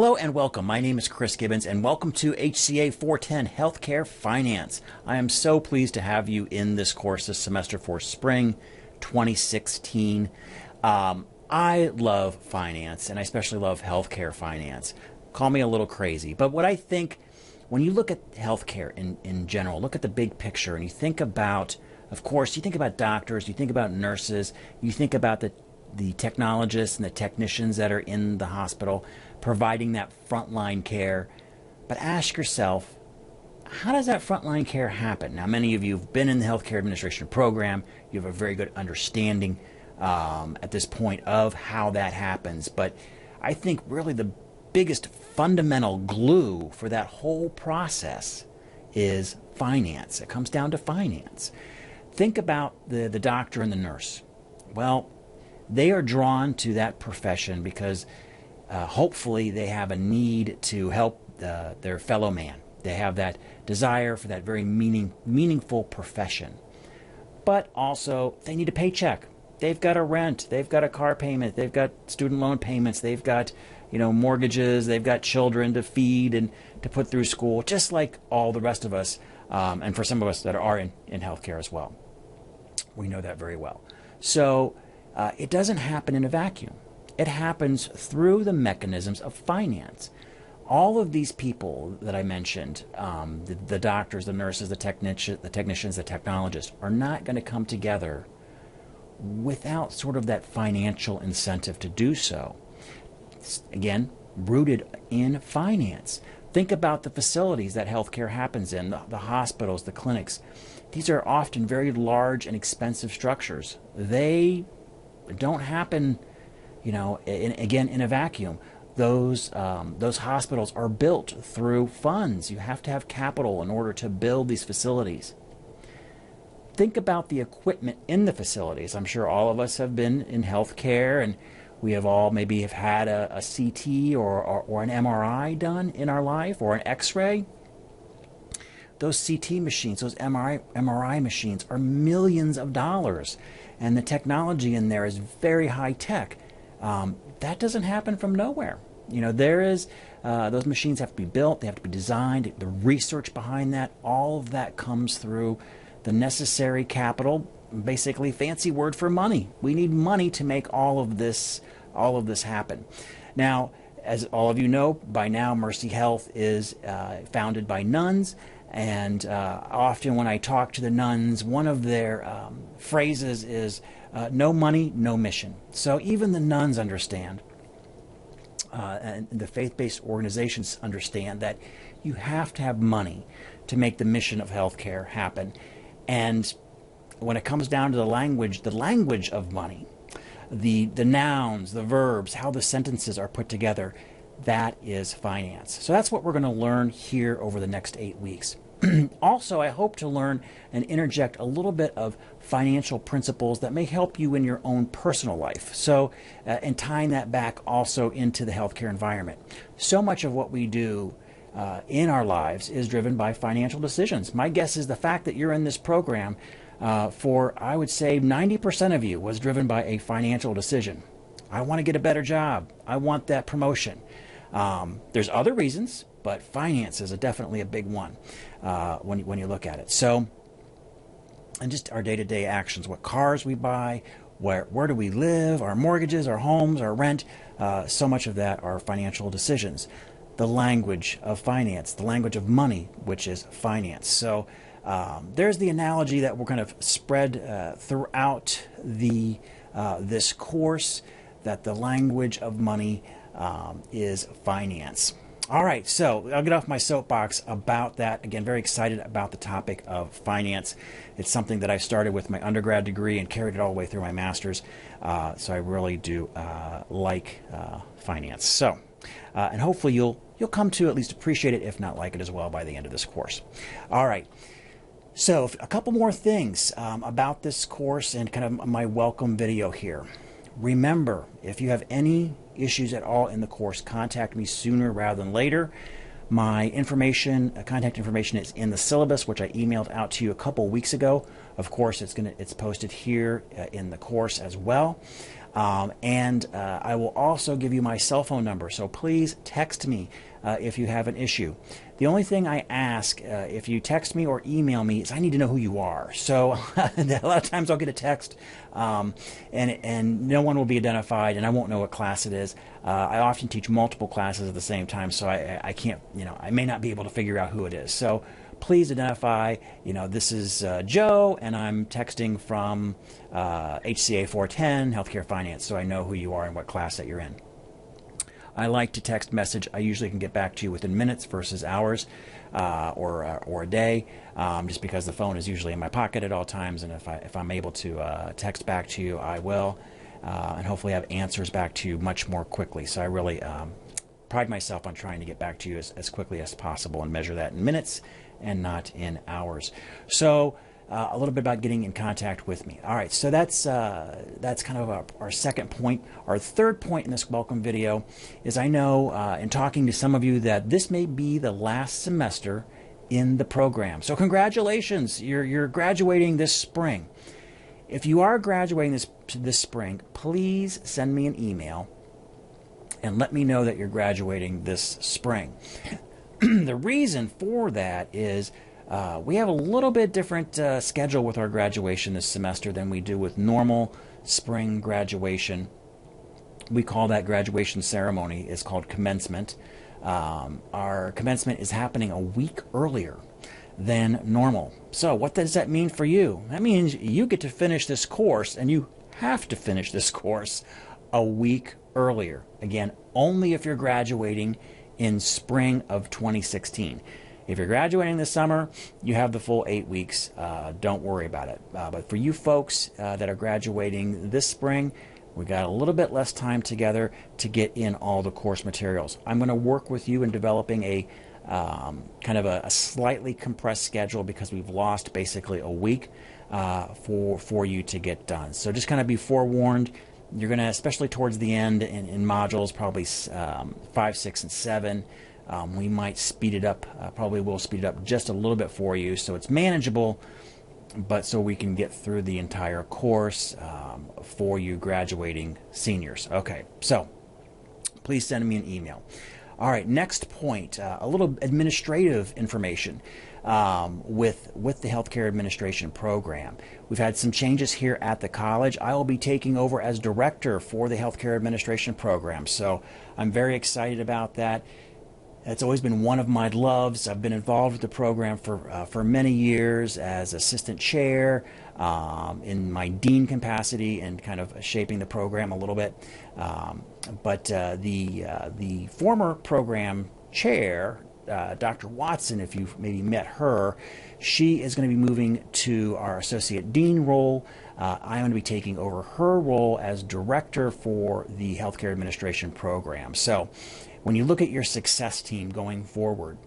Hello and welcome. My name is Chris Gibbons and welcome to HCA 410 Healthcare Finance. I am so pleased to have you in this course this semester for spring 2016. I love finance and I especially love healthcare finance. Call me a little crazy, but what I think when you look at healthcare in general, look at the big picture and you think about, of course, you think about doctors, you think about nurses, you think about the technologists and the technicians that are in the hospital providing that frontline care. But ask yourself, how does that frontline care happen? Now, many of you have been in the healthcare administration program. You have a very good understanding at this point of how that happens. But I think really the biggest fundamental glue for that whole process is finance. It comes down to finance. Think about the doctor and the nurse. Well, they are drawn to that profession because hopefully they have a need to help their fellow man. They have that desire for that very meaningful profession. But also they need a paycheck. They've got a rent, they've got a car payment, they've got student loan payments, they've got mortgages, they've got children to feed and to put through school, just like all the rest of us, and for some of us that are in healthcare as well. We know that very well. So it doesn't happen in a vacuum. It happens through the mechanisms of finance. All of these people that I mentioned, the doctors, the nurses, the technicians, the technologists, are not going to come together without sort of that financial incentive to do so. Again, rooted in finance. Think about the facilities that healthcare happens in, the hospitals, the clinics. These are often very large and expensive structures. They don't happen, in a vacuum. Those hospitals are built through funds. You have to have capital in order to build these facilities. Think about the equipment in the facilities. I'm sure all of us have been in healthcare, and we have all maybe have had a CT or an MRI done in our life, or an X-ray. Those CT machines, those MRI machines are millions of dollars, and the technology in there is very high tech. That doesn't happen from nowhere. Those machines have to be built, they have to be designed, the research behind that, all of that comes through the necessary capital, basically fancy word for money. We need money to make all of this happen. Now, as all of you know by now, Mercy Health is founded by nuns, and often when I talk to the nuns, one of their phrases is no money, no mission. So even the nuns understand, and the faith-based organizations understand, that you have to have money to make the mission of healthcare happen. And when it comes down to the language of money, the nouns, the verbs, how the sentences are put together, that is finance. So that's what we're going to learn here over the next 8 weeks. Also, I hope to learn and interject a little bit of financial principles that may help you in your own personal life. So, and tying that back also into the healthcare environment. So much of what we do in our lives is driven by financial decisions. My guess is the fact that you're in this program for, I would say, 90% of you was driven by a financial decision. I want to get a better job. I want that promotion. There's other reasons, but finance is definitely a big one when you look at it. So, and just our day-to-day actions, what cars we buy, where do we live, our mortgages, our homes, our rent, so much of that are financial decisions. The language of finance, the language of money, which is finance. So there's the analogy that we're going to spread throughout this course, that the language of money is finance. All right, so I'll get off my soapbox about that. Again, very excited about the topic of finance. It's something that I started with my undergrad degree and carried it all the way through my master's. So I really do like finance. So, and hopefully you'll come to at least appreciate it, if not like it as well, by the end of this course. All right. So a couple more things about this course and kind of my welcome video here. Remember, if you have any issues at all in the course, contact me sooner rather than later. My contact information is in the syllabus, which I emailed out to you a couple weeks ago. Of course, it's posted here in the course as well. And I will also give you my cell phone number. So please text me if you have an issue. The only thing I ask if you text me or email me is I need to know who you are. So a lot of times I'll get a text and no one will be identified and I won't know what class it is. I often teach multiple classes at the same time, so I can't, I may not be able to figure out who it is. So please identify, this is Joe and I'm texting from HCA 410 Healthcare Finance, so I know who you are and what class that you're in. I like to text message. I usually can get back to you within minutes versus hours or a day, just because the phone is usually in my pocket at all times, and if I'm able to text back to you, I will, and hopefully have answers back to you much more quickly. So I really pride myself on trying to get back to you as quickly as possible and measure that in minutes and not in hours. So a little bit about getting in contact with me. All right, so that's kind of our second point. Our third point in this welcome video is I know in talking to some of you that this may be the last semester in the program. So congratulations, you're graduating this spring. If you are graduating this spring, please send me an email and let me know that you're graduating this spring. The reason for that is we have a little bit different schedule with our graduation this semester than we do with normal spring graduation. We call that graduation ceremony. It's called commencement. Our commencement is happening a week earlier than normal. So what does that mean for you? That means you get to finish this course, and you have to finish this course a week earlier. Again, only if you're graduating in spring of 2016. If you're graduating this summer, you have the full 8 weeks. Don't worry about it. But for you folks that are graduating this spring, we got a little bit less time together to get in all the course materials. I'm going to work with you in developing a kind of a slightly compressed schedule because we've lost basically a week for you to get done. So just kind of be forewarned. You're going to, especially towards the end in modules, probably 5, 6, and 7, we might speed it up, probably will speed it up just a little bit for you so it's manageable, but so we can get through the entire course for you graduating seniors. Okay, so please send me an email. All right, next point, a little administrative information with the healthcare administration program. We've had some changes here at the college. I will be taking over as director for the healthcare administration program, so I'm very excited about that. It's always been one of my loves. I've been involved with the program for many years as assistant chair, in my dean capacity, and kind of shaping the program a little bit. But the former program chair, Dr. Watson, if you've maybe met her, she is going to be moving to our associate dean role. I'm going to be taking over her role as director for the healthcare administration program. So when you look at your success team going forward,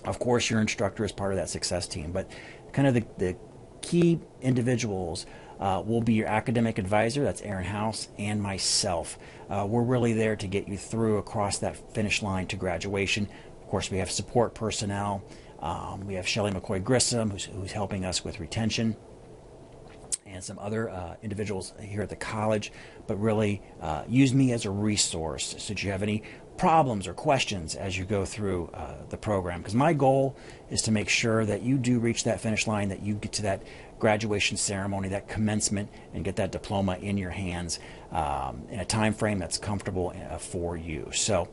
of course your instructor is part of that success team, but kind of the key individuals will be your academic advisor, that's Aaron House, and myself. We're really there to get you through across that finish line to graduation. Of course, we have support personnel. We have Shelley McCoy Grissom, who's helping us with retention, and some other individuals here at the college, but really use me as a resource so that you have any problems or questions as you go through the program, because my goal is to make sure that you do reach that finish line, that you get to that graduation ceremony, that commencement, and get that diploma in your hands in a time frame that's comfortable for you. So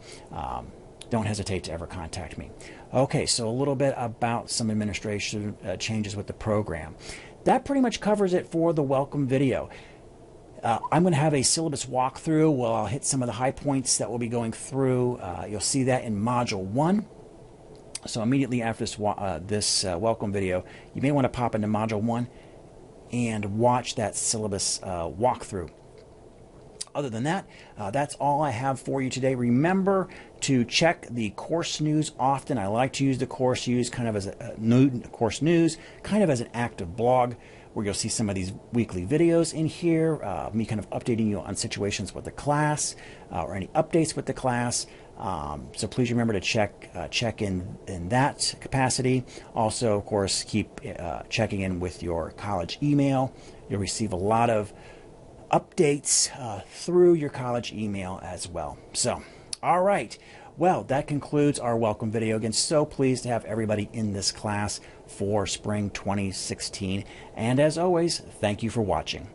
don't hesitate to ever contact me. Okay, so a little bit about some administration changes with the program. That pretty much covers it for the welcome video. I'm going to have a syllabus walkthrough where I'll hit some of the high points that we'll be going through. You'll see that in Module 1. So immediately after this welcome video, you may want to pop into Module 1 and watch that syllabus walkthrough. Other than that, that's all I have for you today. Remember to check the course news often. I like to use the course news kind of as kind of as an active blog, where you'll see some of these weekly videos in here, me kind of updating you on situations with the class or any updates with the class. So please remember to check in that capacity. Also, of course, keep checking in with your college email. You'll receive a lot of updates through your college email as well. So, all right. Well, that concludes our welcome video. Again, so pleased to have everybody in this class for spring 2016. And as always, thank you for watching.